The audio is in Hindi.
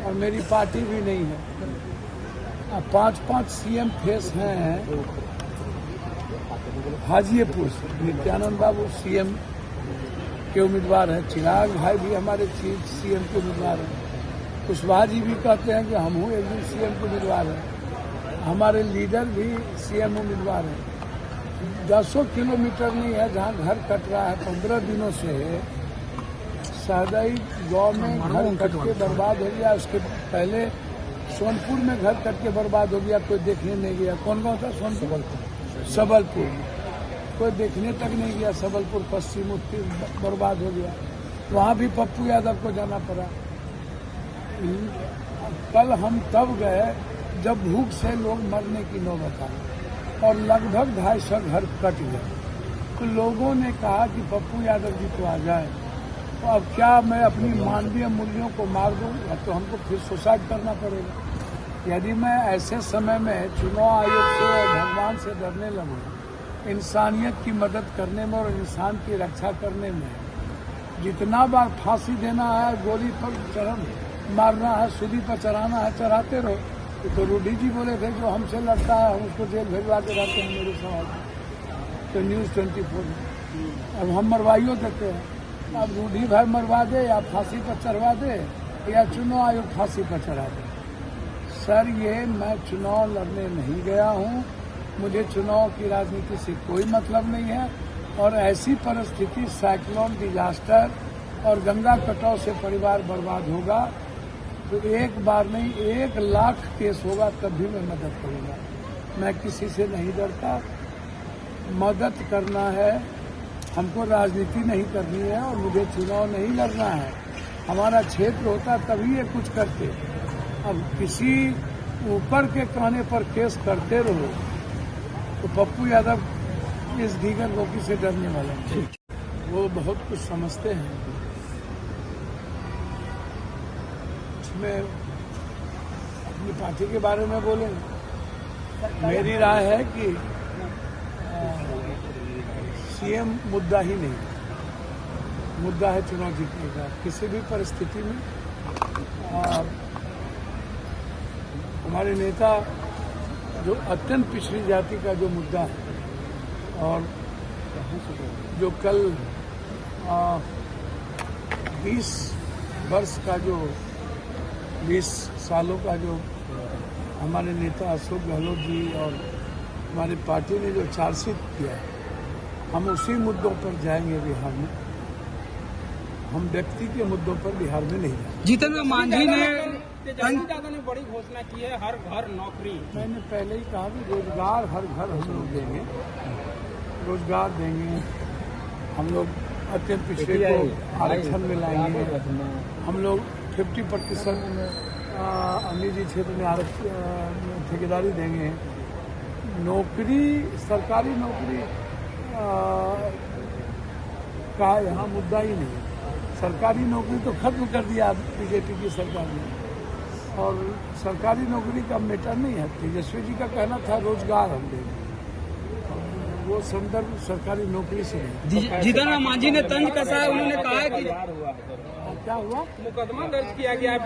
और मेरी पार्टी भी नहीं है। अब 5-5 सीएम फेस हैं हाजीपुर से। नित्यानंद बाबू सीएम के उम्मीदवार हैं, चिराग भाई भी हमारे चीफ सीएम के उम्मीदवार हैं, कुशवाहा जी भी कहते हैं कि हम हूँ एक दिन सीएम के उम्मीदवार हैं, हमारे लीडर भी सीएम उम्मीदवार हैं। 10 किलोमीटर नहीं है जहाँ घर कट रहा है 15 दिनों से। सहदई गाँव में घर कट के बर्बाद हो गया, उसके पहले सोनपुर में घर कट के बर्बाद हो गया, कोई देखने नहीं गया। कौन गाँव था? सोनपुर, सबलपुर, कोई देखने तक नहीं गया। सबलपुर पश्चिम उत्तर बर्बाद हो गया, वहाँ भी पप्पू यादव को जाना पड़ा। कल हम तब गए जब भूख से लोग मरने की नौबत आई और लगभग 250 घर कट गए। तो लोगों ने कहा कि पप्पू यादव जी तो आ जाए, तो अब क्या मैं अपनी मानवीय मूल्यों को मार दूं या तो हमको फिर सुसाइड करना पड़ेगा। यदि मैं ऐसे समय में चुनाव आयोग से और भगवान से डरने लगूं, इंसानियत की मदद करने में और इंसान की रक्षा करने में, जितना बार फांसी देना है, गोली पर मारना है, सूली पर चढ़ाना है, चढ़ाते रहो। तो रूडी जी बोले थे जो हमसे लड़ता है हम उसको जेल भिजवा के रहते हैं मेरे सवाल तो न्यूज़ 24 में। अब हम मरवाइयो देते हैं। अब रूडी भाई मरवा दे या फांसी पर चढ़वा दे या चुनाव आयोग फांसी पर चढ़ा दे। सर, ये मैं चुनाव लड़ने नहीं गया हूँ, मुझे चुनाव की राजनीति से कोई मतलब नहीं है। और ऐसी परिस्थिति, साइक्लोन, डिजास्टर और गंगा कटाव से परिवार बर्बाद होगा तो एक बार नहीं 1 लाख केस होगा तब भी मैं मदद करूंगा। मैं किसी से नहीं डरता। मदद करना है हमको, राजनीति नहीं करनी है और मुझे चुनाव नहीं लड़ना है। हमारा क्षेत्र होता तभी ये कुछ करते। अब किसी ऊपर के कहने पर केस करते रहो तो पप्पू यादव इस दीगर रोकी से डरने वाले हैं। वो बहुत कुछ समझते हैं। उसमें अपनी पार्टी के बारे में बोलेंगे। मेरी राय है कि सीएम मुद्दा ही नहीं, मुद्दा है चुनाव जीतने का। किसी भी परिस्थिति में हमारे नेता जो अत्यंत पिछड़ी जाति का जो मुद्दा है और जो कल 20 वर्ष का जो 20 सालों का जो हमारे नेता अशोक गहलोत जी और हमारी पार्टी ने जो चार्जशीट किया है, हम उसी मुद्दों पर जाएंगे बिहार में। हम व्यक्ति के मुद्दों पर बिहार में नहीं जाएंगे। जीतन राम मांझी ने बड़ी घोषणा की है, हर घर नौकरी। मैंने पहले ही कहा कि रोजगार हर घर हम लोग देंगे, रोजगार देंगे। हम लोग अत्यंत पिछड़े को आरक्षण में लाएंगे। हम लोग 50% निजी क्षेत्र में ठेकेदारी देंगे। नौकरी, सरकारी नौकरी का यहाँ मुद्दा ही नहीं। सरकारी नौकरी तो खत्म कर दिया बीजेपी की सरकार ने और सरकारी नौकरी का मैटर नहीं है। तेजस्वी जी का कहना था रोजगार हम देंगे, वो संदर्भ सरकारी नौकरी से नहीं। जीतन राम मांझी ने तंज कसा है, उन्होंने कहा है कि क्या हुआ, मुकदमा दर्ज किया गया है।